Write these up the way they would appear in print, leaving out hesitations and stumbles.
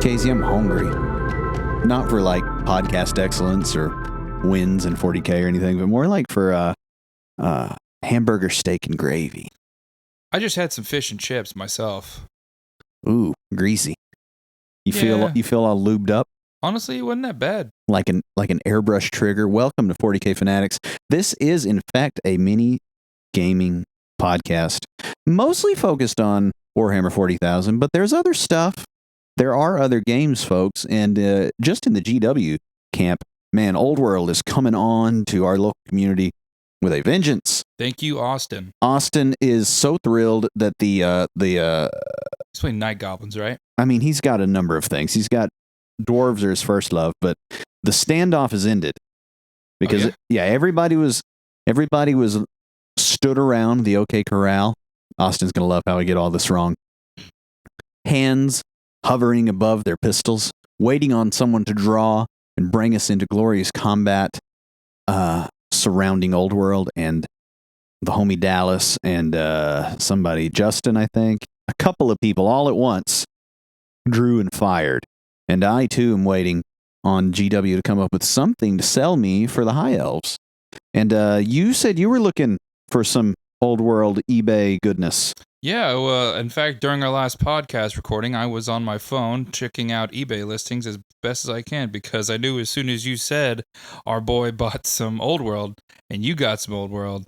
Casey, I'm hungry. Not for like podcast excellence or wins in 40K or anything, but more like for hamburger, steak, and gravy. I just had some fish and chips myself. Ooh, greasy. You feel all lubed up? Honestly, it wasn't that bad. Like an airbrush trigger. Welcome to 40K Fanatics. This is, in fact, a mini gaming podcast, mostly focused on Warhammer 40,000, but there's other stuff. There are other games, folks, and just in the GW camp, man, Old World is coming on to our local community with a vengeance. Thank you, Austin. Austin is so thrilled that he's playing Night Goblins, right? I mean, he's got a number of things. He's got dwarves are his first love, but the standoff is ended because everybody was stood around the OK Corral. Austin's gonna love how I get all this wrong. Hands hovering above their pistols, waiting on someone to draw and bring us into glorious combat surrounding Old World, and the homie Dallas and somebody, Justin, I think. A couple of people all at once drew and fired. And I, too, am waiting on GW to come up with something to sell me for the High Elves. And you said you were looking for some Old World eBay goodness. Yeah, in fact, during our last podcast recording, I was on my phone checking out eBay listings as best as I can because I knew as soon as you said our boy bought some Old World and you got some Old World,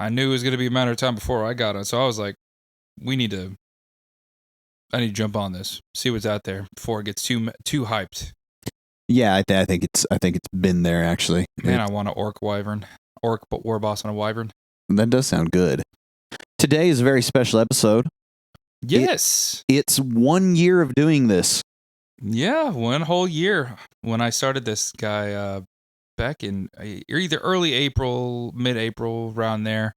I knew it was going to be a matter of time before I got it. So I was like, I need to jump on this, see what's out there before it gets too hyped. Yeah, I think it's been there actually. Man, I want an orc war boss on a wyvern. That does sound good. Today is a very special episode. Yes. It's 1 year of doing this. Yeah, 1 whole year. When I started this guy back in either early April, mid-April, around there.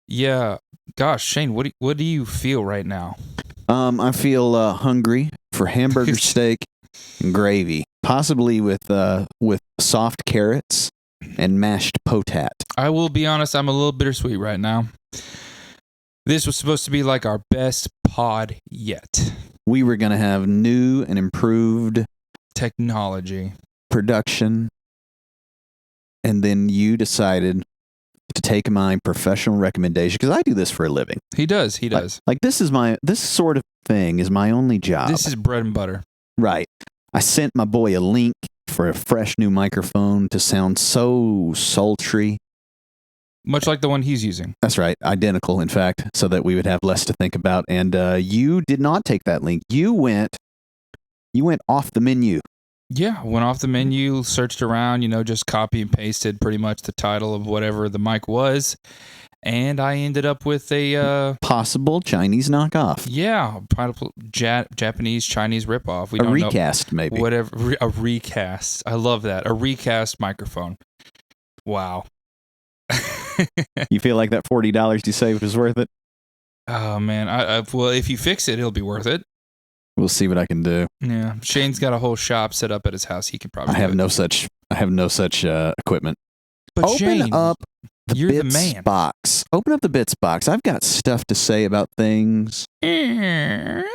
Yeah. Gosh, Shane, what do you feel right now? I feel hungry for hamburger steak and gravy, possibly with soft carrots and mashed potat. I will be honest, I'm a little bittersweet right now. This was supposed to be like our best pod yet. We were going to have new and improved technology, production, and then you decided to take my professional recommendation, because I do this for a living. He does. Like this sort of thing is my only job. This is bread and butter. Right. I sent my boy a link for a fresh new microphone to sound so sultry. Much like the one he's using. That's right. Identical, in fact, so that we would have less to think about. And you did not take that link. You went off the menu. Yeah, went off the menu, searched around, just copy and pasted pretty much the title of whatever the mic was. And I ended up with a possible Chinese knockoff. Yeah, Japanese Chinese ripoff. We don't recast, maybe. Whatever, a recast. I love that. A recast microphone. Wow. You feel like that $40 you saved was worth it? Oh man, well, if you fix it, it'll be worth it. We'll see what I can do. Yeah, Shane's got a whole shop set up at his house. He can probably. I have no such equipment. But Open Shane, up you're the the man. box. Open up the bits box. I've got stuff to say about things. Why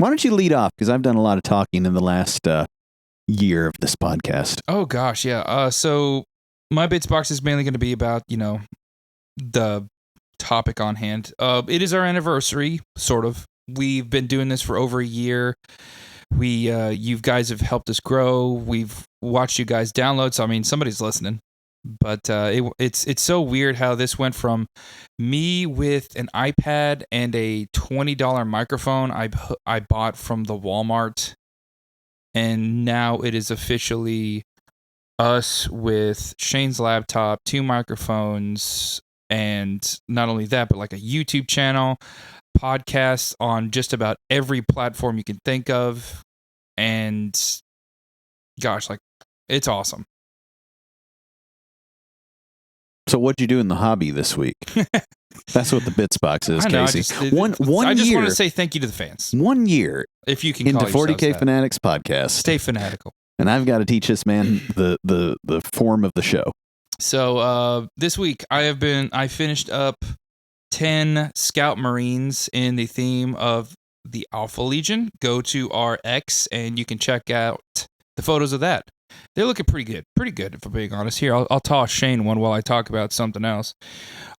don't you lead off? Because I've done a lot of talking in the last year of this podcast. Oh gosh, yeah. So my bits box is mainly going to be about the topic on hand. It is our anniversary, sort of. We've been doing this for over a year. You guys have helped us grow. We've watched you guys download. So I mean, somebody's listening. But it's so weird how this went from me with an iPad and a $20 microphone I bought from the Walmart, and now it is officially us with Shane's laptop, 2 microphones, and not only that, but like a YouTube channel, podcasts on just about every platform you can think of, and gosh, like it's awesome. So what'd you do in the hobby this week? That's what the bits box is, Casey. I just want to say thank you to the fans. 1 year, if you can, into call 40K Fanatics podcast. Stay fanatical. And I've got to teach this man the form of the show. So this week I finished up 10 Scout Marines in the theme of the Alpha Legion, go to our X and you can check out the photos of that. They're looking pretty good if I'm being honest. Here, I'll toss Shane one while I talk about something else.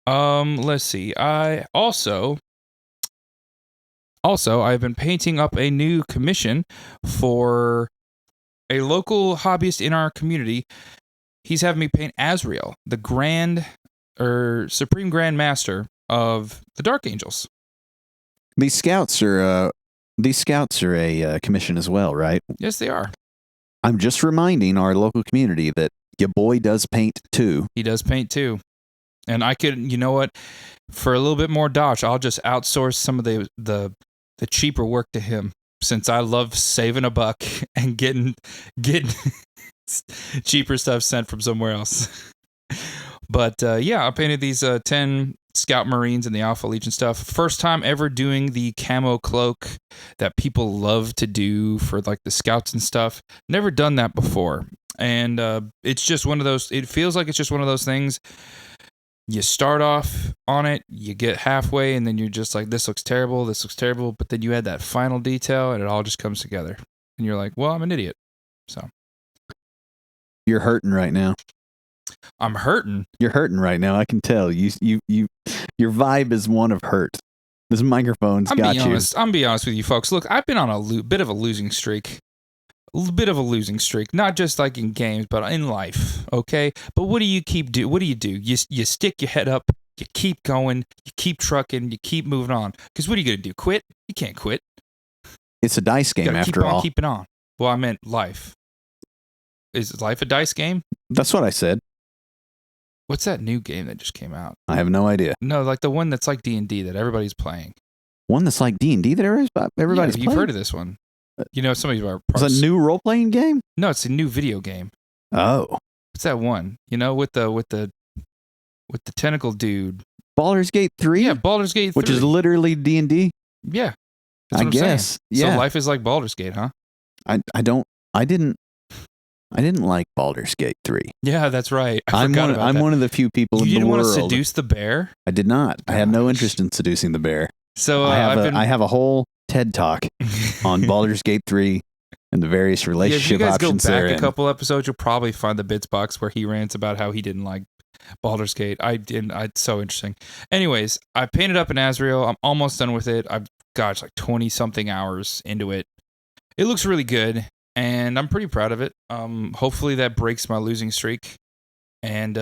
Let's see. I've been painting up a new commission for a local hobbyist in our community. He's having me paint Azrael, the Supreme Grand Master of the Dark Angels. These scouts are a commission as well, right? Yes, they are. I'm just reminding our local community that your boy does paint too. He does paint too. And I could, you know what? For a little bit more dosh, I'll just outsource some of the cheaper work to him, since I love saving a buck and getting cheaper stuff sent from somewhere else. But yeah, I painted these 10 Scout Marines and the Alpha Legion stuff. First time ever doing the camo cloak that people love to do for like the scouts and stuff. Never done that before. And it's just one of those, it feels like it's just one of those things. You start off on it, you get halfway, and then you're just like, this looks terrible, but then you add that final detail and it all just comes together. And you're like, well, I'm an idiot. So you're hurting right now. I'm hurting. You're hurting right now. I can tell. Your vibe is one of hurt. This microphone's got you. I'm being honest with you, folks. Look, I've been on a bit of a losing streak. Not just like in games, but in life. Okay, but what do you do? What do? You stick your head up. You keep going. You keep trucking. You keep moving on. Because what are you gonna do? Quit? You can't quit. It's a dice game after all. Keep on. Well, I meant life. Is life a dice game? That's what I said. What's that new game that just came out? I have no idea. No, like the one that's like D&D that everybody's playing. One that's like D&D that everybody's playing? You've heard of this one. You know, some of you are... It's a new role-playing game? No, it's a new video game. Oh. What's that one? You know, with the tentacle dude. Baldur's Gate 3? Yeah, Baldur's Gate 3. Which is literally D&D? Yeah. I guess. Yeah. So life is like Baldur's Gate, huh? I didn't like Baldur's Gate 3. Yeah, that's right. I'm one of the few people in the world. You didn't want to seduce the bear? I did not. Gosh. I had no interest in seducing the bear. So I have a whole TED Talk on Baldur's Gate 3 and the various relationship options therein. If you guys go back a couple episodes, you'll probably find the bits box where he rants about how he didn't like Baldur's Gate. It's so interesting. Anyways, I painted up an Azrael. I'm almost done with it. I've got like 20-something hours into it. It looks really good, and I'm pretty proud of it. Hopefully that breaks my losing streak and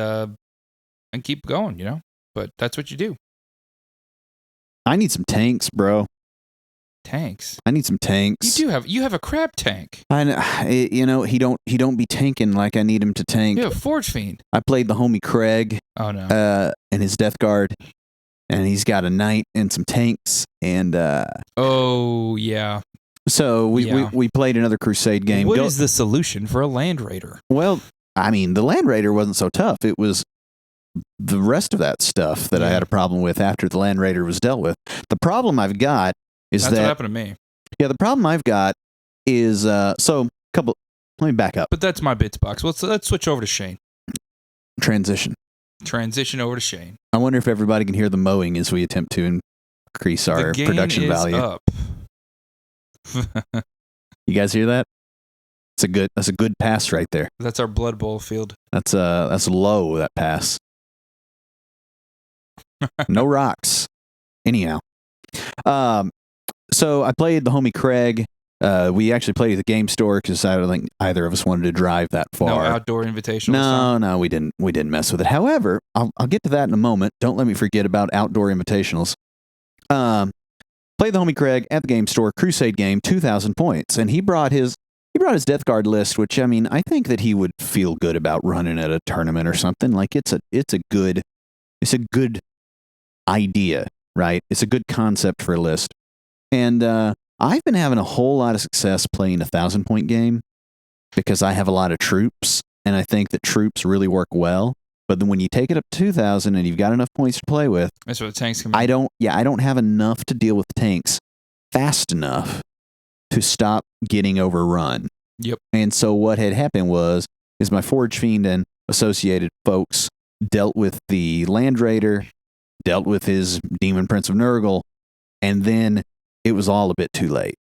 keep going, you know? But that's what you do. I need some tanks, bro. Tanks. I need some tanks. You have a crab tank. I know, he don't be tanking like I need him to tank. You have a Forge Fiend. I played the homie Craig. Oh no. And his Death Guard, and he's got a knight and some tanks, and oh yeah. So we played another Crusade game. What is the solution for a Land Raider? Well, I mean, the Land Raider wasn't so tough. It was the rest of that stuff that I had a problem with after the Land Raider was dealt with. The problem I've got is That's what happened to me. Yeah, the problem I've got is let me back up. But that's my bits box. Let's switch over to Shane. Transition over to Shane. I wonder if everybody can hear the mowing as we attempt to increase our production value. Up. You guys hear that? That's a good pass right there. That's our Blood Bowl field. That's low, that pass. No rocks. Anyhow. So I played the homie Craig. We actually played at the game store because I don't think either of us wanted to drive that far. No outdoor invitationals. No, we didn't mess with it. However, I'll get to that in a moment. Don't let me forget about outdoor invitationals. Played the homie Craig at the game store, Crusade game, 2,000 points, and he brought his Death Guard list, which I mean, I think that he would feel good about running at a tournament or something. Like it's a good idea, right? It's a good concept for a list. And I've been having a whole lot of success playing a 1,000-point game because I have a lot of troops, and I think that troops really work well. But then when you take it up to 2,000 and you've got enough points to play with, that's where the tanks come in. I don't have enough to deal with tanks fast enough to stop getting overrun. Yep. And so what had happened is my Forge Fiend and associated folks dealt with the Land Raider, dealt with his Demon Prince of Nurgle, and then it was all a bit too late.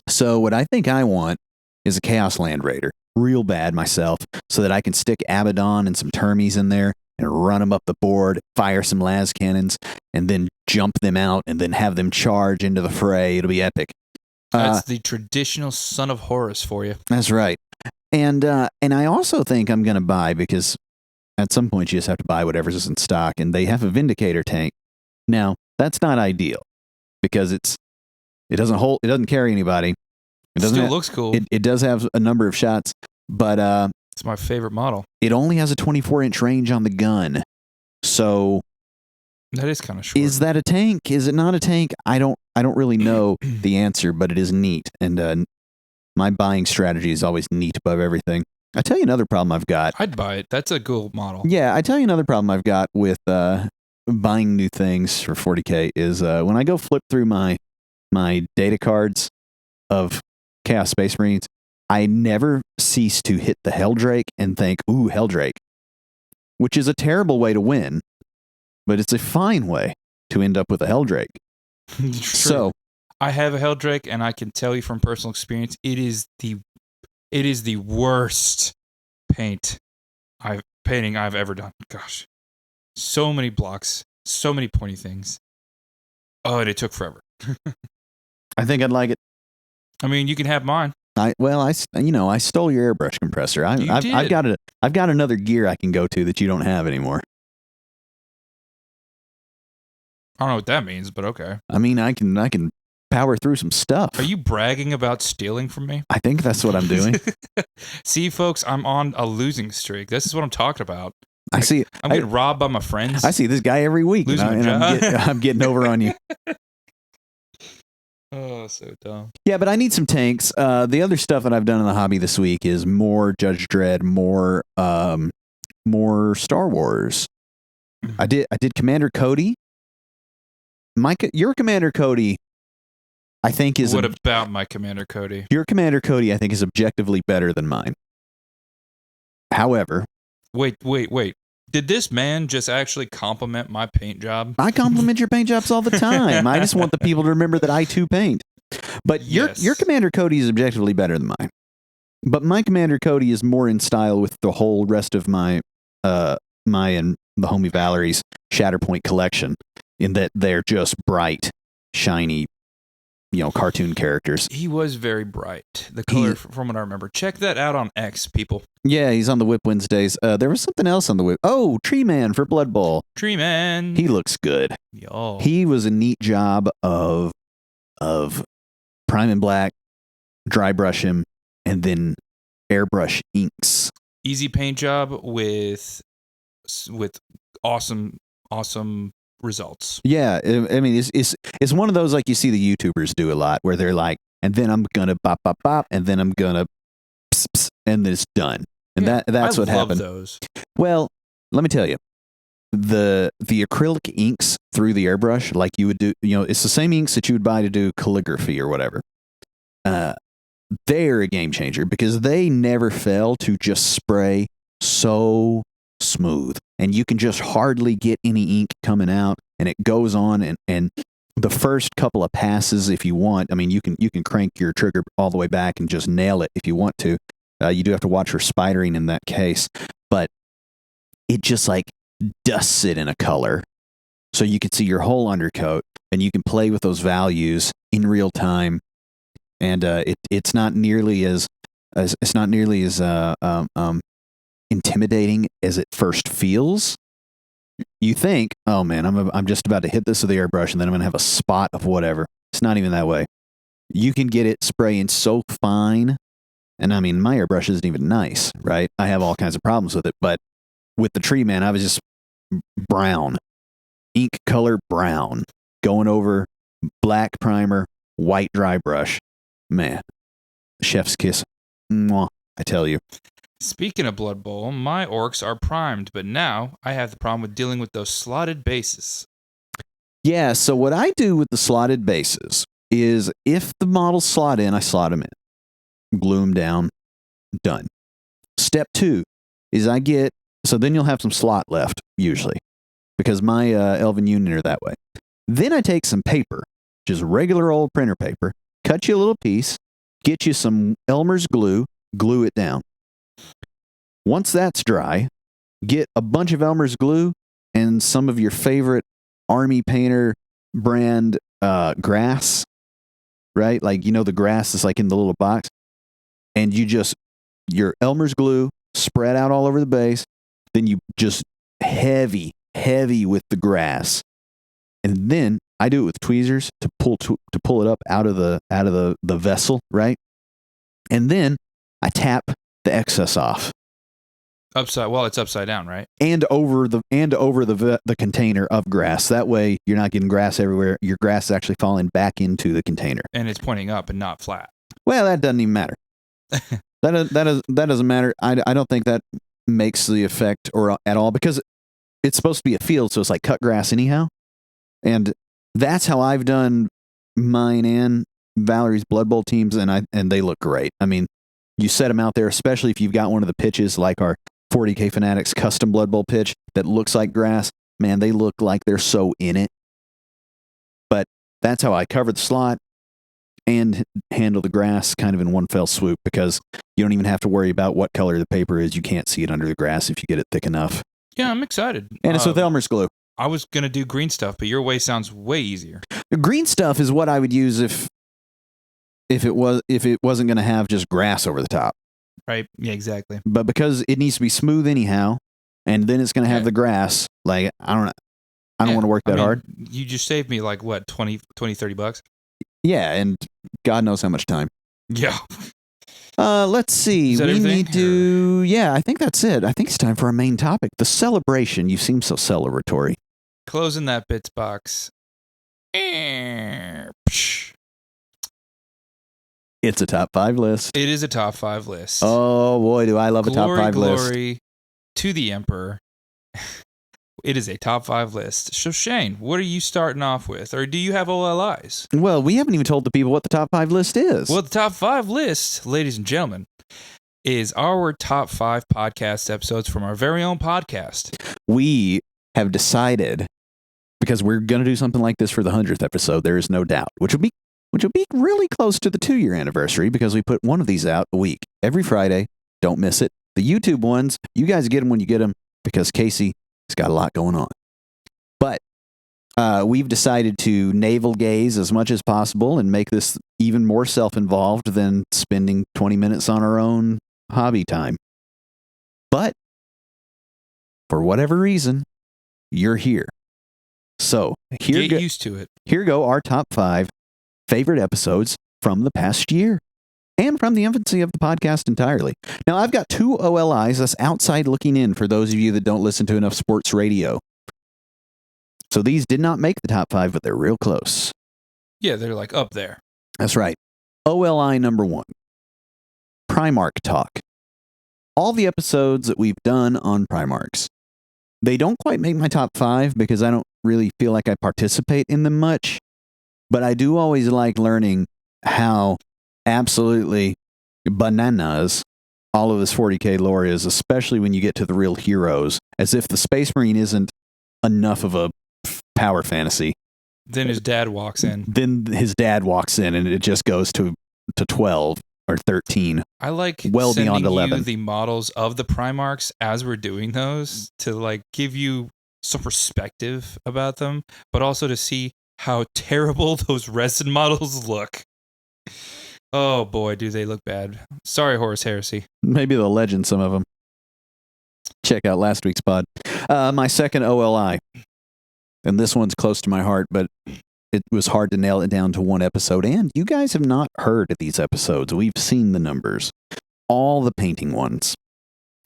So what I think I want is a Chaos Land Raider, real bad myself, so that I can stick Abaddon and some Termies in there and run them up the board, fire some las cannons, and then jump them out and then have them charge into the fray. It'll be epic. That's the traditional Son of Horus for you. That's right. And I also think I'm going to buy, because at some point you just have to buy whatever's in stock, and they have a Vindicator tank. Now, that's not ideal because it doesn't carry anybody. It still looks cool. It does have a number of shots, but it's my favorite model. It only has a 24-inch range on the gun. So that is kind of short. Is that a tank? Is it not a tank? I don't really know the answer, but it is neat. And my buying strategy is always neat above everything. I tell you another problem I've got. I'd buy it. That's a cool model. Yeah, I tell you another problem I've got with buying new things for $40K is when I go flip through my data cards of Chaos Space Marines, I never cease to hit the Helldrake and think, ooh, Helldrake, which is a terrible way to win, but it's a fine way to end up with a Helldrake. So I have a Helldrake, and I can tell you from personal experience, it is the worst painting I've ever done. Gosh, so many blocks, so many pointy things. Oh, and it took forever. I think I'd like it. I mean, you can have mine. I stole your airbrush compressor. I've got another gear I can go to that you don't have anymore. I don't know what that means, but okay. I mean, I can power through some stuff. Are you bragging about stealing from me? I think that's what I'm doing. See, folks, I'm on a losing streak. This is what I'm talking about. I see. I'm getting robbed by my friends. I see this guy every week, and I'm getting over on you. Oh, so dumb. Yeah, but I need some tanks. The other stuff that I've done in the hobby this week is more Judge Dredd, more Star Wars. I did Commander Cody. Your Commander Cody, I think is. What about my Commander Cody? Your Commander Cody, I think, is objectively better than mine. However, wait. Did this man just actually compliment my paint job? I compliment your paint jobs all the time. I just want the people to remember that I too paint. But yes. your Commander Cody is objectively better than mine. But my Commander Cody is more in style with the whole rest of my and the Homie Valerie's Shatterpoint collection, in that they're just bright, shiny, cartoon characters. He was very bright. The color, from what I remember. Check that out on X, people. Yeah, he's on the Whip Wednesdays. There was something else on the Whip. Oh, Tree Man for Blood Bowl. Tree Man. He looks good. Yo. He was a neat job of prime and black, dry brush him, and then airbrush inks. Easy paint job with awesome results. Yeah, I mean, it's one of those like you see the YouTubers do a lot, where they're like, and then I'm gonna bop bop bop, and then I'm gonna pss, pss, and then it's done. And that's what happened. Those. Well, let me tell you, the acrylic inks through the airbrush, like you would do, it's the same inks that you would buy to do calligraphy or whatever. They're a game changer because they never fail to just spray so smooth, and you can just hardly get any ink coming out, and it goes on, and the first couple of passes, if you want, I mean, you can crank your trigger all the way back and just nail it if you want to. You do have to watch for spidering in that case, but it just like dusts it in a color, so you can see your whole undercoat, and you can play with those values in real time, and it's not nearly as intimidating as it first feels. You think, oh man, I'm just about to hit this with the airbrush, and then I'm gonna have a spot of whatever. It's not even that way. You can get it spraying so fine, and I mean, my airbrush isn't even nice, right? I have all kinds of problems with it, but with the Tree Man, I was just brown, ink color brown, going over black primer, white dry brush. Man, chef's kiss. Mwah, I tell you. Speaking of Blood Bowl, my orcs are primed, but now I have the problem with dealing with those slotted bases. Yeah, so what I do with the slotted bases is if the models slot in, I slot them in. Glue them down. Done. Step 2 is so then you'll have some slot left, usually, because my Elven Union are that way. Then I take some paper, just regular old printer paper, cut you a little piece, get you some Elmer's glue, glue it down. Once that's dry, get a bunch of Elmer's glue and some of your favorite Army Painter brand grass, right? Like, you know, the grass is like in the little box. And you just, your Elmer's glue spread out all over the base. Then you just heavy with the grass. And then I do it with tweezers to pull it up out of the vessel, right? And then I tap the excess off. It's upside down, right? And over the container of grass. That way you're not getting grass everywhere. Your grass is actually falling back into the container. And it's pointing up and not flat. Well, that doesn't even matter. that doesn't matter. I don't think that makes the effect or at all, because it's supposed to be a field, so it's like cut grass anyhow. And that's how I've done mine and Valerie's Blood Bowl teams, and they look great. I mean, you set them out there, especially if you've got one of the pitches like our 40K Fanatics custom Blood Bowl pitch that looks like grass. Man, they look like they're so in it. But that's how I cover the slot and handle the grass kind of in one fell swoop, because you don't even have to worry about what color the paper is. You can't see it under the grass if you get it thick enough. Yeah, I'm excited. And it's with Elmer's glue. I was going to do green stuff, but your way sounds way easier. Green stuff is what I would use if it wasn't going to have just grass over the top. Right. Yeah, exactly. But because it needs to be smooth anyhow, and then it's going to have the grass, like, I don't want to work that hard. You just saved me like what, $20-$30? Yeah, and God knows how much time. Yeah. Let's see. Is that we everything? need to. Yeah, I think that's it. I think it's time for our main topic, the celebration. You seem so celebratory. Closing that bits box. Psh. It's a top 5 list. It is a top 5 list. Oh boy, do I love a top 5 list. Glory to the Emperor. It is a top 5 list. So Shane, what are you starting off with? Or do you have OLIs? Well, we haven't even told the people what the top 5 list is. Well, the top 5 list, ladies and gentlemen, is our top 5 podcast episodes from our very own podcast. We have decided, because we're going to do something like this for the 100th episode, there is no doubt, which will be really close to the 2-year anniversary, because we put one of these out a week, every Friday. Don't miss it. The YouTube ones, you guys get them when you get them, because Casey has got a lot going on. But we've decided to navel gaze as much as possible and make this even more self-involved than spending 20 minutes on our own hobby time. But for whatever reason, you're here. So get used to it. Here go our top 5 favorite episodes from the past year and from the infancy of the podcast entirely. Now, I've got 2 OLIs. That's outside looking in for those of you that don't listen to enough sports radio. So these did not make the top 5, but they're real close. Yeah, they're like up there. That's right. OLI number 1, Primarch Talk. All the episodes that we've done on Primarchs, they don't quite make my top 5 because I don't really feel like I participate in them much. But I do always like learning how absolutely bananas all of this 40K lore is, especially when you get to the real heroes, as if the Space Marine isn't enough of a power fantasy. Then his dad walks in. And it just goes to 12 or 13. I like well sending beyond 11. you the models of the Primarchs as we're doing those to like give you some perspective about them, but also to see how terrible those resin models look. Oh boy, do they look bad. Sorry, Horus Heresy. Maybe they'll legend some of them. Check out last week's pod. My second OLI, and this one's close to my heart, but it was hard to nail it down to one episode, and you guys have not heard of these episodes. We've seen the numbers. All the painting ones.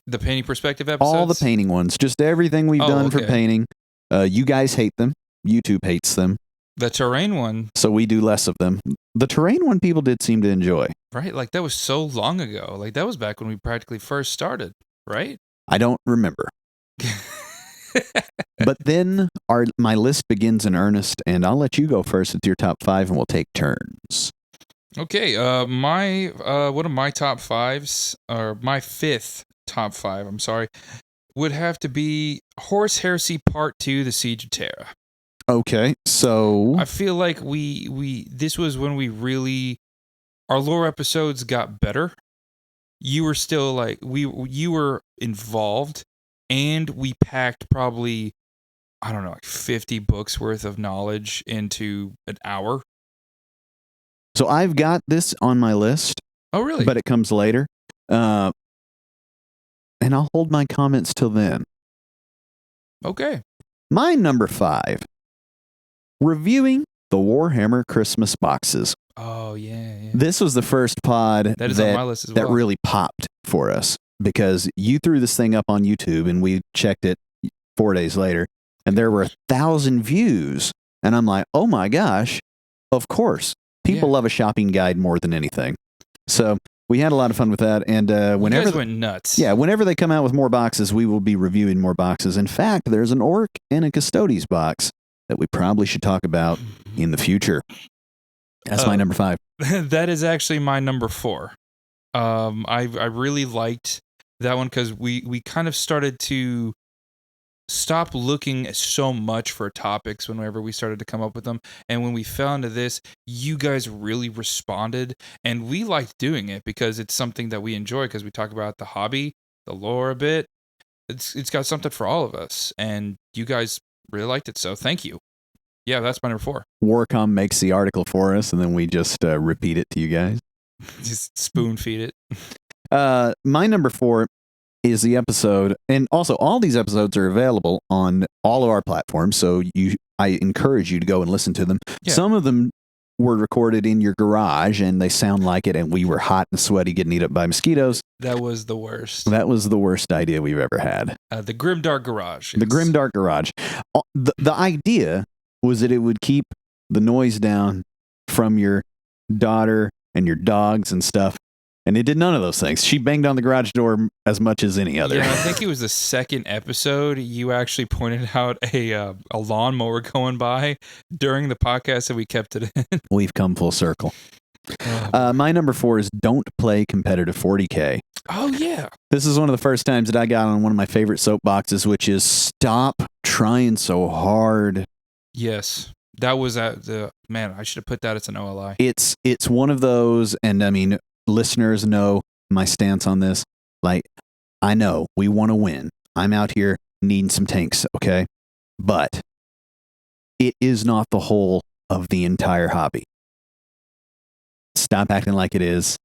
The painting perspective episodes? All the painting ones. Just everything we've done for painting. You guys hate them. YouTube hates them. The terrain one. So we do less of them. The terrain one people did seem to enjoy. Right? Like that was so long ago. Like that was back when we practically first started, right? I don't remember. But then my list begins in earnest, and I'll let you go first with your top 5, and we'll take turns. Okay, my one of my top 5s, or my 5th top 5, I'm sorry, would have to be Horus Heresy Part 2, The Siege of Terra. Okay, so I feel like this was when we really, our lore episodes got better. You were still like, you were involved, and we packed probably, I don't know, like 50 books worth of knowledge into an hour. so I've got this on my list, Oh, really? but it comes later. And I'll hold my comments till then. Okay. My number 5, reviewing the Warhammer Christmas boxes. Oh, yeah. This was the first pod That is on my list as that well. really popped for us because you threw this thing up on YouTube and we checked it 4 days later and there were 1,000 views. And I'm like, oh my gosh, of course. People love a shopping guide more than anything. So we had a lot of fun with that. And whenever you guys went nuts. Yeah, whenever they come out with more boxes, we will be reviewing more boxes. In fact, there's an Orc and a Custodes box that we probably should talk about in the future. That's my number 5. That is actually my number 4. I really liked that one because we kind of started to stop looking so much for topics whenever we started to come up with them. And when we fell into this, you guys really responded. And we liked doing it because it's something that we enjoy because we talk about the hobby, the lore a bit. It's got something for all of us. And you guys really liked it. So thank you. Yeah, that's my number 4. Warcom makes the article for us, and then we just repeat it to you guys. Just spoon feed it. My number 4 is the episode, and also all these episodes are available on all of our platforms, so I encourage you to go and listen to them. Yeah. Some of them were recorded in your garage, and they sound like it, and we were hot and sweaty getting eaten up by mosquitoes. That was the worst. That was the worst idea we've ever had. The Grimdark Garage. The Grimdark Garage. The idea was that it would keep the noise down from your daughter and your dogs and stuff. And it did none of those things. She banged on the garage door as much as any other. Yeah, I think it was the second episode you actually pointed out a lawnmower going by during the podcast, and we kept it in. We've come full circle. My number 4 is don't play competitive 40K. Oh, yeah. This is one of the first times that I got on one of my favorite soapboxes, which is stop trying so hard. Yes. That was man, I should have put that as an OLI. It's one of those, and I mean, listeners know my stance on this. Like, I know we want to win. I'm out here needing some tanks, okay? But it is not the whole of the entire hobby. Stop acting like it is.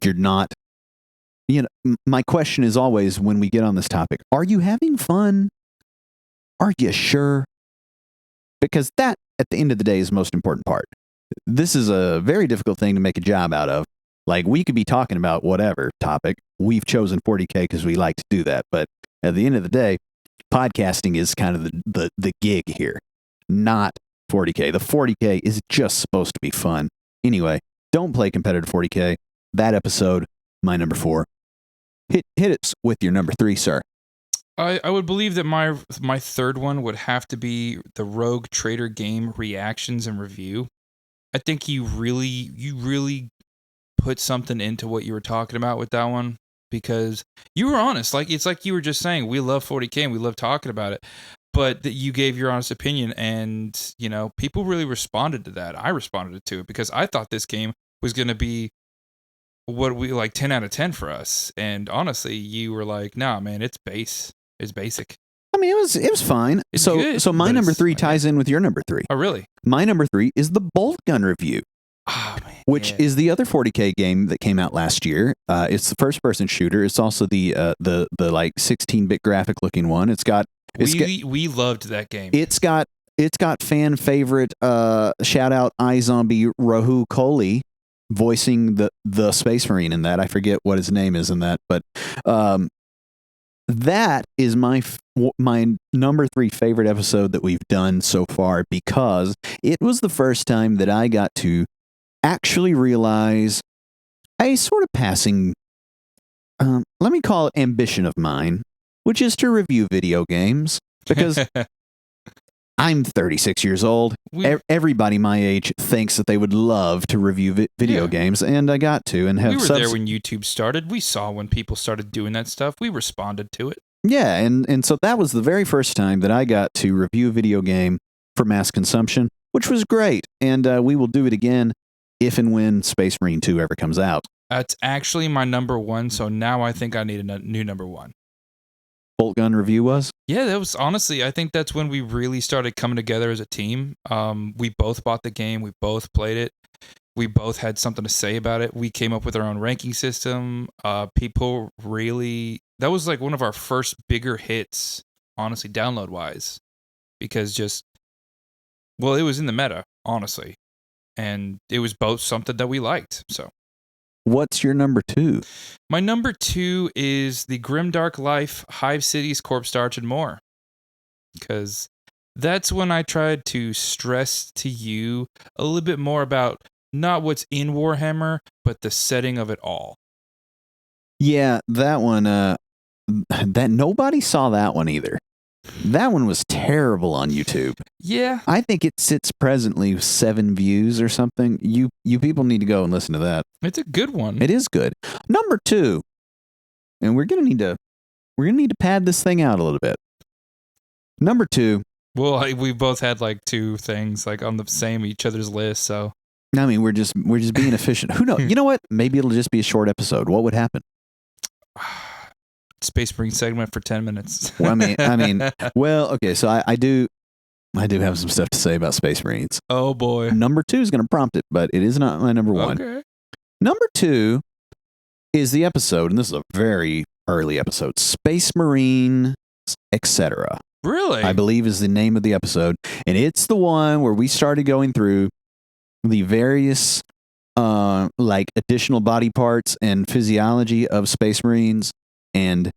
You're not. My question is always when we get on this topic, are you having fun? Are you sure? Because that, at the end of the day, is the most important part. This is a very difficult thing to make a job out of. Like, we could be talking about whatever topic. We've chosen 40K because we like to do that. But at the end of the day, podcasting is kind of the gig here, not 40K. The 40K is just supposed to be fun. Anyway, don't play competitive 40K. That episode, my number 4. Hit it with your number 3, sir. I would believe that my third one would have to be the Rogue Trader game reactions and review. I think you really put something into what you were talking about with that one because you were honest. Like, it's like you were just saying, we love 40K and we love talking about it, but that you gave your honest opinion, and people really responded to that. I responded to it because I thought this game was going to be what we like 10 out of 10 for us, and honestly, you were like, "Nah, man, it's base. It's basic." I mean, it was fine. It's so good, so my but number it's 3 like- ties in with your number 3. Oh, really? My number 3 is the Bolt Gun review, which is the other 40K game that came out last year. It's the first person shooter. It's also the like 16-bit graphic looking one. We loved that game. It's got fan favorite shout out iZombie Rahu Kohli voicing the Space Marine in that. I forget what his name is in that, but that is my number 3 favorite episode that we've done so far because it was the first time that I got to actually realize a sort of passing, let me call it ambition of mine, which is to review video games because I'm 36 years old. Everybody my age thinks that they would love to review video games, and I got to and have. We were there when YouTube started. We saw when people started doing that stuff. We responded to it. Yeah, and so that was the very first time that I got to review a video game for mass consumption, which was great. And we will do it again if and when Space Marine 2 ever comes out. That's actually my number one, so now I think I need a new number one. Bolt Gun review was? Yeah, that was honestly, I think that's when we really started coming together as a team. We both bought the game, we both played it, we both had something to say about it. We came up with our own ranking system. People really, that was like one of our first bigger hits, honestly, download wise, because just, well, it was in the meta, honestly, and it was both something that we liked, so. What's your number 2? My number 2 is the Grimdark Life, Hive Cities, Corpse Starch, and more. Because that's when I tried to stress to you a little bit more about not what's in Warhammer, but the setting of it all. Yeah, that one, that nobody saw that one either. That one was terrible on YouTube. Yeah. I think it sits presently with 7 views or something. You people need to go and listen to that. It's a good one. It is good. Number 2, and we're gonna need to pad this thing out a little bit. Number 2. Well, we both had like 2 things like on the same each other's list, so. I mean, we're just being efficient. Who knows? You know what? Maybe it'll just be a short episode. What would happen? Space Marine segment for 10 minutes. Well, I mean, well, okay. So I do have some stuff to say about Space Marines. Oh boy. Number 2 is going to prompt it, but it is not my number 1. Okay. Number 2 is the episode, and this is a very early episode. Space Marine, etc. Really? I believe is the name of the episode, and it's the one where we started going through the various like additional body parts and physiology of Space Marines, and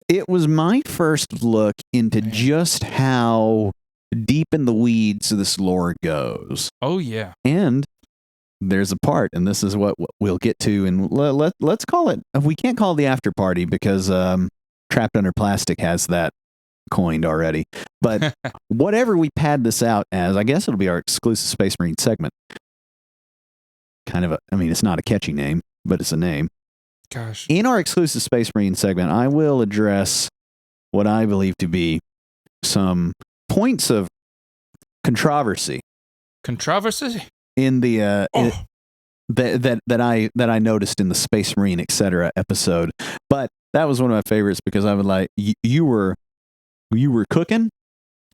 it was my first look into just how deep in the weeds this lore goes. Oh yeah. And there's a part, and this is what we'll get to, and let's call it, we can't call it the after party because Trapped Under Plastic has that coined already, but whatever we pad this out as, I guess it'll be our exclusive Space Marine segment. Kind of it's not a catchy name, but it's a name. Gosh. In our exclusive Space Marine segment, I will address what I believe to be some points of controversy. Controversy? In the that I noticed in the Space Marine etc. episode, but that was one of my favorites because I would like you were cooking,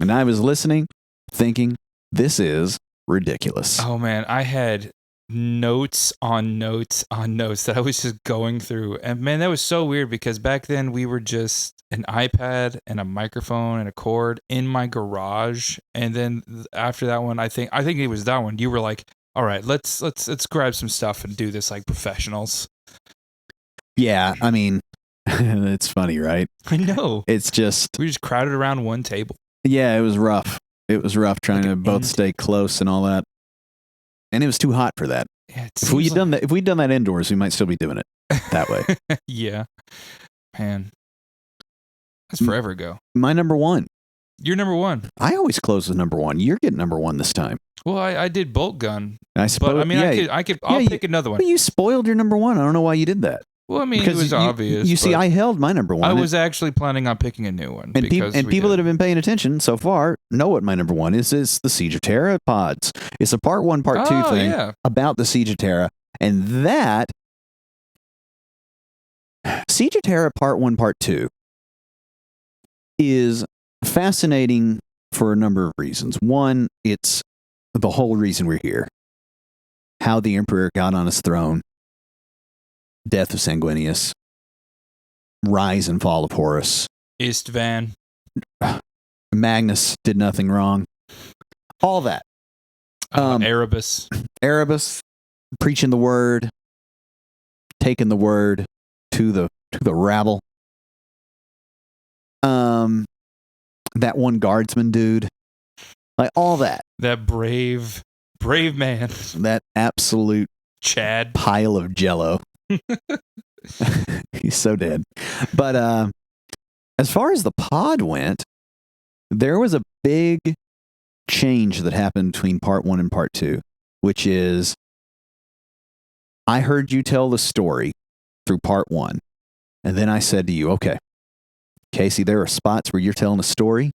and I was listening, thinking this is ridiculous. Oh man, I had notes on notes on notes that I was just going through, and man, that was so weird because back then we were just an iPad and a microphone and a cord in my garage, and then after that one, I think it was that one. You were like, "All right, let's grab some stuff and do this like professionals." Yeah, I mean, it's funny, right? I know. It's just we just crowded around one table. Yeah, it was rough. It was rough trying to both stay close and all that. And it was too hot for that. Yeah, if we'd done that indoors, we might still be doing it that way. Yeah. Man. That's forever ago. My number 1. You're number 1. I always close with number 1. You're getting number 1 this time. Well, I did Bolt Gun. I suppose. But I mean, yeah, I'll pick another one. But you spoiled your number 1. I don't know why you did that. Well, I mean, it was obvious. You see, I held my number 1. I was actually planning on picking a new one. And people that have been paying attention so far know what my number 1 is. It's the Siege of Terra pods. It's a part 1, part 2 thing about the Siege of Terra. And that Siege of Terra part 1, part 2 is fascinating for a number of reasons. One, it's the whole reason we're here. How the Emperor got on his throne. Death of Sanguinius, rise and fall of Horus, Istvan, Magnus did nothing wrong, all that. Erebus, preaching the word, taking the word to the rabble. That one guardsman dude, like all that. That brave man. That absolute Chad pile of jello. He's so dead. But as far as the pod went, there was a big change that happened between part 1 and part 2, which is I heard you tell the story through part 1, and then I said to you, okay, Casey, there are spots where you're telling a story,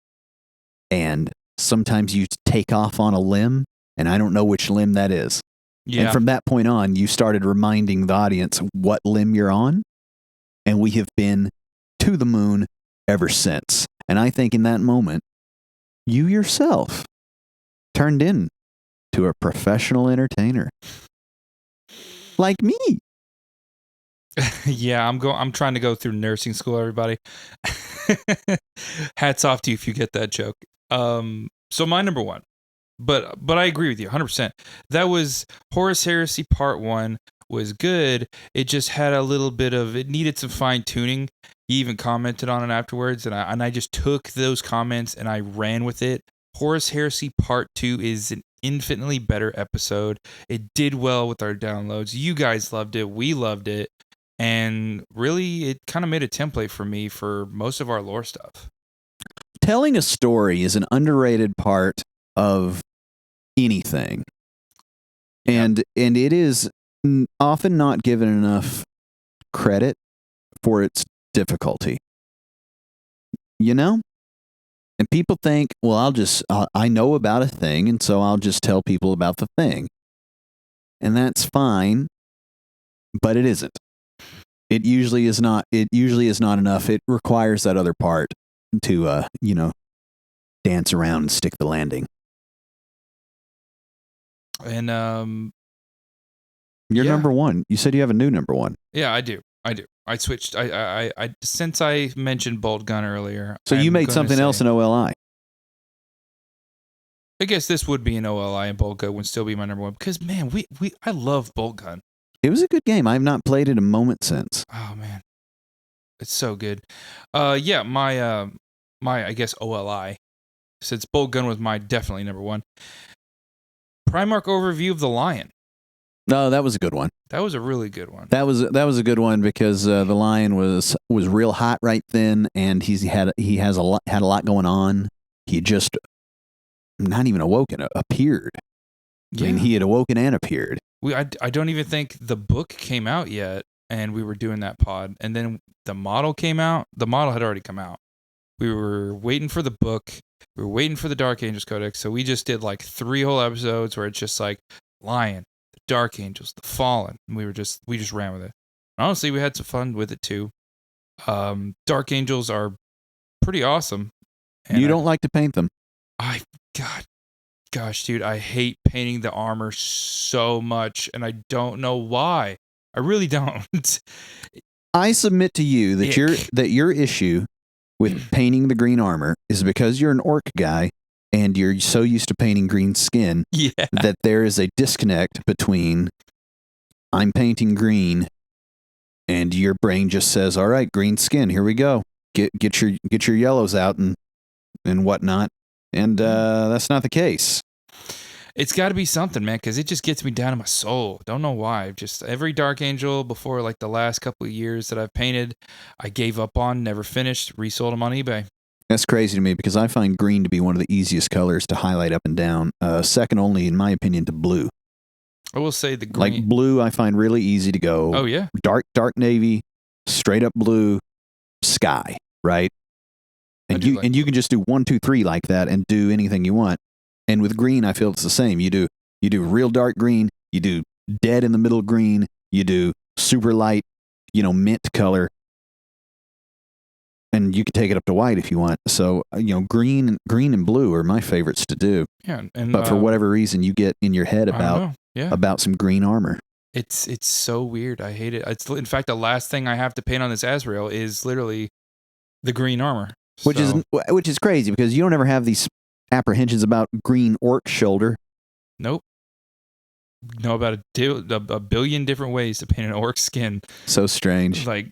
and sometimes you take off on a limb, and I don't know which limb that is. Yeah. And from that point on, you started reminding the audience what limb you're on, and we have been to the moon ever since. And I think in that moment, you yourself turned in to a professional entertainer. Like me. Yeah, I'm trying to go through nursing school, everybody. Hats off to you if you get that joke. So my number one. But I agree with you 100%. That was Horus Heresy Part 1 was good. It just had a little bit of, it needed some fine tuning. He even commented on it afterwards, and I just took those comments and I ran with it. Horus Heresy Part 2 is an infinitely better episode. It did well with our downloads. You guys loved it. We loved it. And really, it kind of made a template for me for most of our lore stuff. Telling a story is an underrated part of anything. And it is often not given enough credit for its difficulty. You know? And people think, well, I know about a thing, and so I'll just tell people about the thing. And that's fine, but it isn't. It usually is not enough. It requires that other part to, dance around and stick the landing. And You're number one. You said you have a new number one. Yeah, I do. I switched. I since I mentioned Bolt Gun earlier. So you made something else in OLI. I guess this would be an OLI, and Bolt Gun would still be my number one because man, I love Bolt Gun. It was a good game. I've not played it a moment since. Oh man, it's so good. Yeah, my I guess OLI, since Bolt Gun was my definitely number one. Primarch overview of the Lion. No, that was a good one. That was a really good one. That was a good one because the Lion was real hot right then, and he had a lot going on. He had just not even awoken, appeared. Yeah. I mean, he had awoken and appeared. I don't even think the book came out yet, and we were doing that pod, and then the model came out. The model had already come out. We were waiting for the book. We were waiting for the Dark Angels Codex, so we just did like 3 whole episodes where it's just like Lion, the Dark Angels, the Fallen, and we just ran with it. And honestly, we had some fun with it too. Dark Angels are pretty awesome. You don't like to paint them. Gosh, dude, I hate painting the armor so much, and I don't know why. I really don't. I submit to you that your issue with painting the green armor is because you're an orc guy and you're so used to painting green skin that there is a disconnect between I'm painting green and your brain just says, all right, green skin, here we go. Get your yellows out and whatnot. And that's not the case. It's got to be something, man, because it just gets me down to my soul. Don't know why. Just every Dark Angel before like the last couple of years that I've painted, I gave up on, never finished, resold them on eBay. That's crazy to me because I find green to be one of the easiest colors to highlight up and down. Second only, in my opinion, to blue. I will say the green. Like blue, I find really easy to go. Oh, yeah. Dark navy, straight up blue, sky, right? And you can just do 1, 2, 3 like that and do anything you want. And with green, I feel it's the same. You do real dark green, you do dead in the middle green, you do super light, mint color, and you can take it up to white if you want. So green and blue are my favorites to do. Yeah, and but for whatever reason, you get in your head about some green armor. It's so weird. I hate it. It's in fact the last thing I have to paint on this Azrael is literally the green armor. Which is crazy because you don't ever have these apprehensions about green orc shoulder. Nope. Know about a billion different ways to paint an orc skin. So strange. Like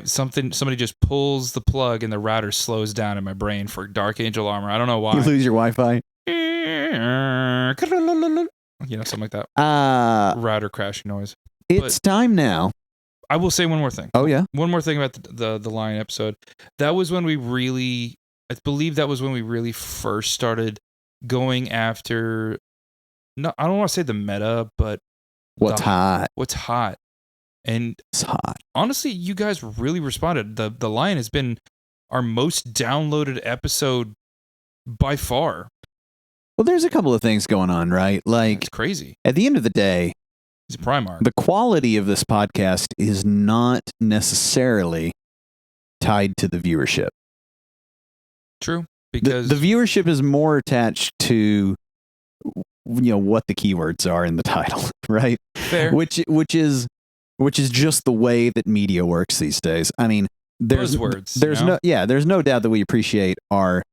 somebody just pulls the plug and the router slows down in my brain for Dark Angel armor. I don't know why. You lose your Wi-Fi. Something like that. Router crashing noise. It's time now. I will say one more thing. Oh yeah. One more thing about the Lion episode. That was when I believe that was when we really first started going after. No, I don't want to say the meta, but what's hot. And it's hot. Honestly, you guys really responded. The Lion has been our most downloaded episode by far. Well, there's a couple of things going on, right? Like, It's crazy. at the end of the day, He's a Primarch. the quality of this podcast is not necessarily tied to the viewership. True, because The viewership is more attached to, what the keywords are in the title, right? fair. Which is just the way that media works these days. I mean, there's Buzzwords, no doubt that we appreciate our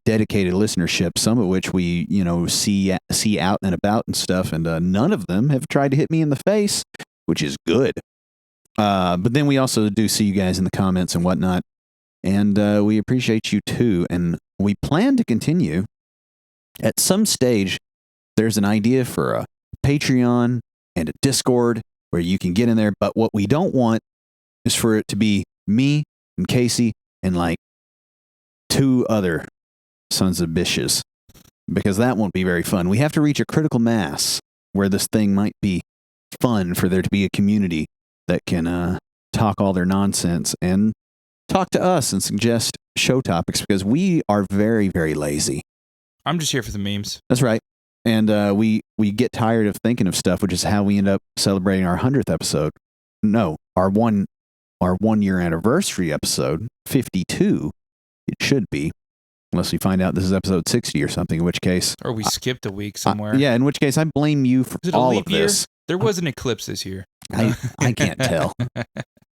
dedicated listenership, some of which we see out and about and stuff, and none of them have tried to hit me in the face, which is good. But then we also do see you guys in the comments and whatnot, and we appreciate you too. And we plan to continue. At some stage, there's an idea for a Patreon and a Discord where you can get in there. But what we don't want is for it to be me and Casey and like 2 other sons of bitches, because that won't be very fun. We have to reach a critical mass where this thing might be fun for there to be a community that can talk all their nonsense and talk to us and suggest show topics, because we are very, very lazy. I'm just here for the memes. That's right. And we get tired of thinking of stuff, which is how we end up celebrating our 100th episode. No, our 1 year anniversary episode, 52. It should be, unless we find out this is episode 60 or something, in which case... Or we skipped a week somewhere. Yeah, in which case I blame you for all of this. There was an eclipse this year. I can't tell.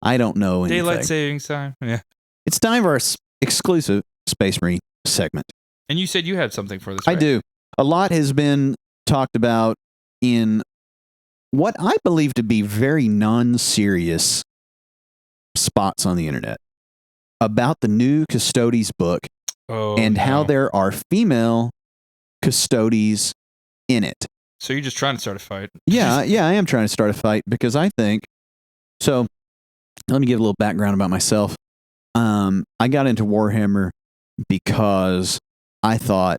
I don't know anything. Daylight savings time. Yeah. It's time for our exclusive Space Marine segment. And you said you had something for this, I right? do. A lot has been talked about in what I believe to be very non-serious spots on the internet about the new Custodes book and how there are female Custodes in it. So you're just trying to start a fight? Yeah, I am trying to start a fight because I think... So, let me give a little background about myself. I got into Warhammer because I thought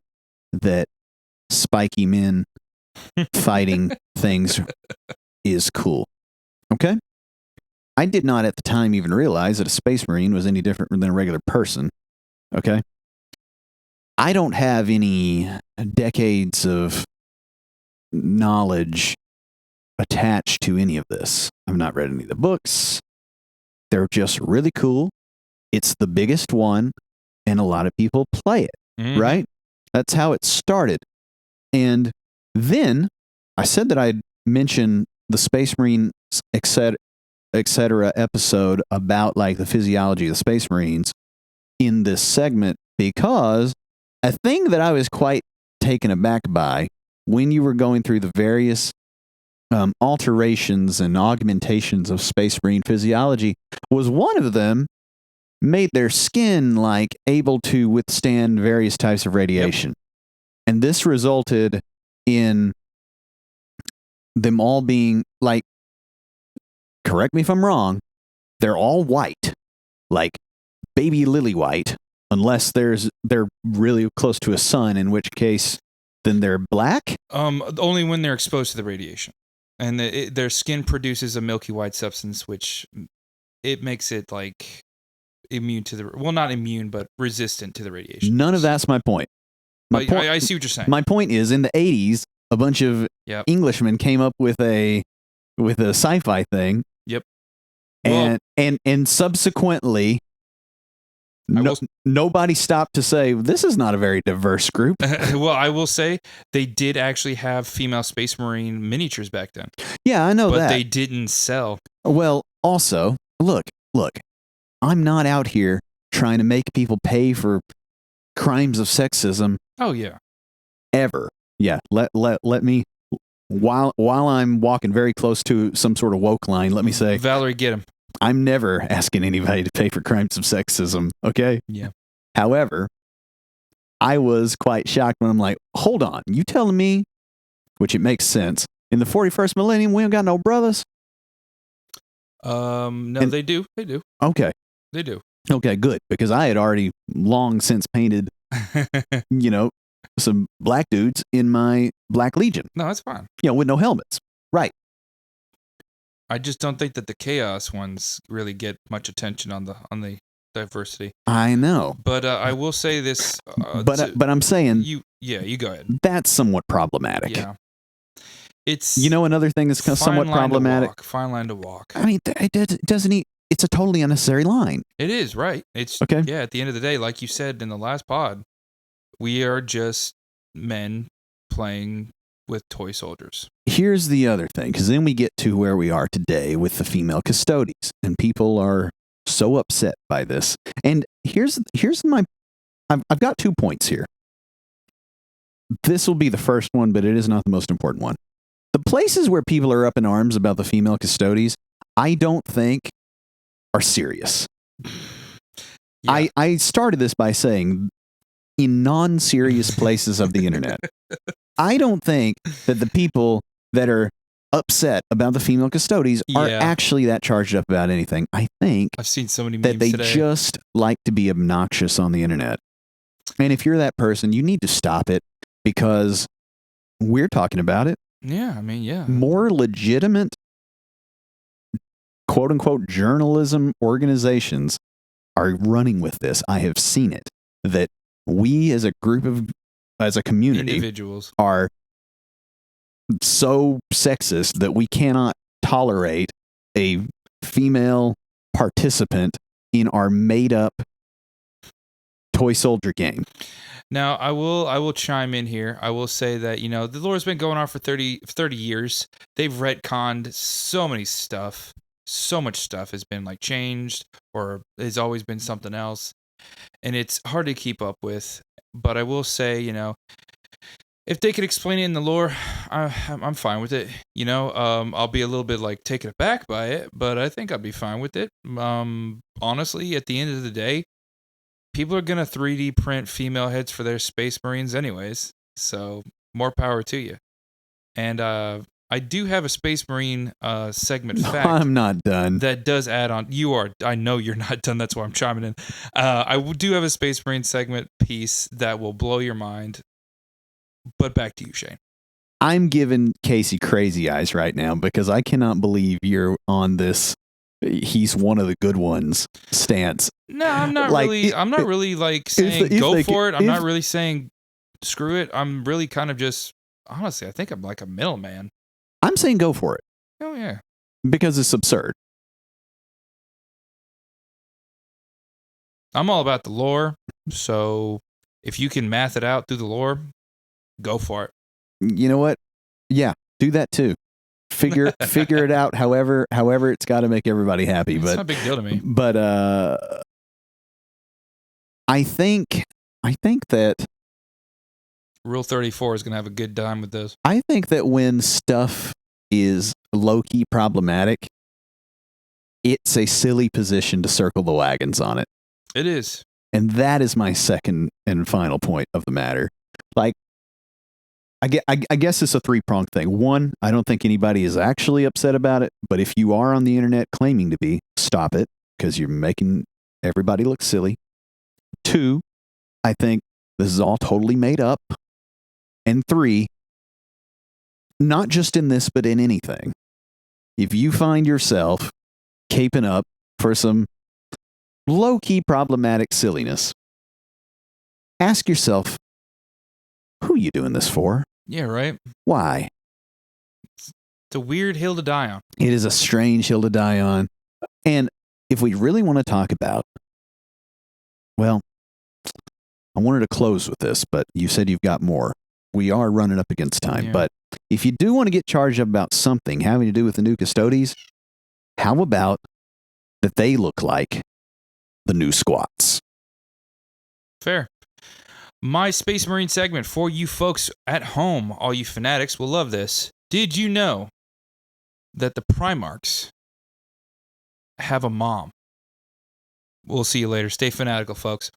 that spiky men fighting things is cool. Okay? I did not at the time even realize that a Space Marine was any different than a regular person. Okay? I don't have any decades of knowledge attached to any of this. I've not read any of the books. They're just really cool. It's the biggest one, and a lot of people play it, right? That's how it started. And then I said that I'd mention the Space Marine, etc. episode about like the physiology of the Space Marines in this segment, because a thing that I was quite taken aback by when you were going through the various alterations and augmentations of Space Marine physiology was one of them made their skin like able to withstand various types of radiation. Yep. And this resulted in them all being like, correct me if I'm wrong, they're all white, like baby lily white, unless they're really close to a sun, in which case then they're black. Only when they're exposed to the radiation, and their skin produces a milky white substance, which it makes it like immune to not immune, but resistant to the radiation. None of that's my point. I see what you're saying. My point is, in the 80s, a bunch of Englishmen came up with a sci-fi thing. Yep. And subsequently, nobody stopped to say, this is not a very diverse group. Well, I will say they did actually have female Space Marine miniatures back then. Yeah, I know that. But they didn't sell. Well, also, look, I'm not out here trying to make people pay for crimes of sexism. Oh, yeah. Ever. Yeah, let me, while I'm walking very close to some sort of woke line, let me say, Valerie, get him. I'm never asking anybody to pay for crimes of sexism, okay? Yeah. However, I was quite shocked when I'm like, hold on, you telling me, which it makes sense, in the 41st millennium, we don't got no brothers? No, they do. They do. Okay. They do. Okay, good, because I had already long since painted, some black dudes in my Black Legion. No, that's fine. With no helmets. Right. I just don't think that the Chaos ones really get much attention on the diversity. I know. But I will say this. But I'm saying you go ahead. that's somewhat problematic. Yeah. It's another thing that's somewhat problematic. Fine line to walk. I mean, it doesn't. It's a totally unnecessary line. It is, right? It's okay. Yeah. At the end of the day, like you said in the last pod, we are just men playing with toy soldiers. Here's the other thing, because then we get to where we are today with the female Custodes, and people are so upset by this. And here's my. I've got 2 points here. This will be the first one, but it is not the most important one. The places where people are up in arms about the female Custodes, I don't think are serious. Yeah. I started this by saying in non-serious places of the internet. I don't think that the people that are upset about the female Custodes are actually that charged up about anything. I think I've seen so many memes that they today. just like to be obnoxious on the internet. And if you're that person, you need to stop it, because we're talking about it. Yeah, I mean, yeah. More legitimate, quote unquote, journalism organizations are running with this. I have seen it, that we as a community, individuals, are so sexist that we cannot tolerate a female participant in our made up toy soldier game. Now, I will chime in here. I will say that, the lore's been going on for 30 years. They've retconned so many stuff. So much stuff has been changed, or has always been something else. And it's hard to keep up with. But I will say, if they could explain it in the lore, I'm fine with it. I'll be a little bit taken aback by it, but I think I'll be fine with it. Honestly, at the end of the day, people are going to 3D print female heads for their Space Marines anyways. So more power to you. And I do have a Space Marine segment fact. I'm not done. That does add on. You are. I know you're not done. That's why I'm chiming in. I do have a Space Marine segment piece that will blow your mind. But back to you, Shane. I'm giving Casey crazy eyes right now, because I cannot believe you're on this he's one of the good ones stance. No, I'm not really. I'm not really saying go for it. I'm not really saying screw it. I'm really kind of just, honestly, I think I'm like a middleman. I'm saying go for it. Oh yeah, because it's absurd. I'm all about the lore, so if you can math it out through the lore, go for it. You know what? Yeah, do that too. Figure it out however it's got to make everybody happy. It's not a big deal to me. But I think that Rule 34 is going to have a good time with this. I think that when stuff is low-key problematic, it's a silly position to circle the wagons on it. It is. And that is my second and final point of the matter. I guess it's a three-pronged thing. One, I don't think anybody is actually upset about it, but if you are on the internet claiming to be, stop it, because you're making everybody look silly. Two, I think this is all totally made up. And three, not just in this, but in anything, if you find yourself caping up for some low-key problematic silliness, ask yourself, who are you doing this for? Yeah, right. Why? It's a weird hill to die on. It is a strange hill to die on. And if we really want to talk about, well, I wanted to close with this, but you said you've got more. We are running up against time. Yeah. But if you do want to get charged up about something having to do with the new Custodes, how about that they look like the new squats? Fair. My Space Marine segment for you folks at home, all you fanatics will love this. Did you know that the Primarchs have a mom? We'll see you later. Stay fanatical, folks.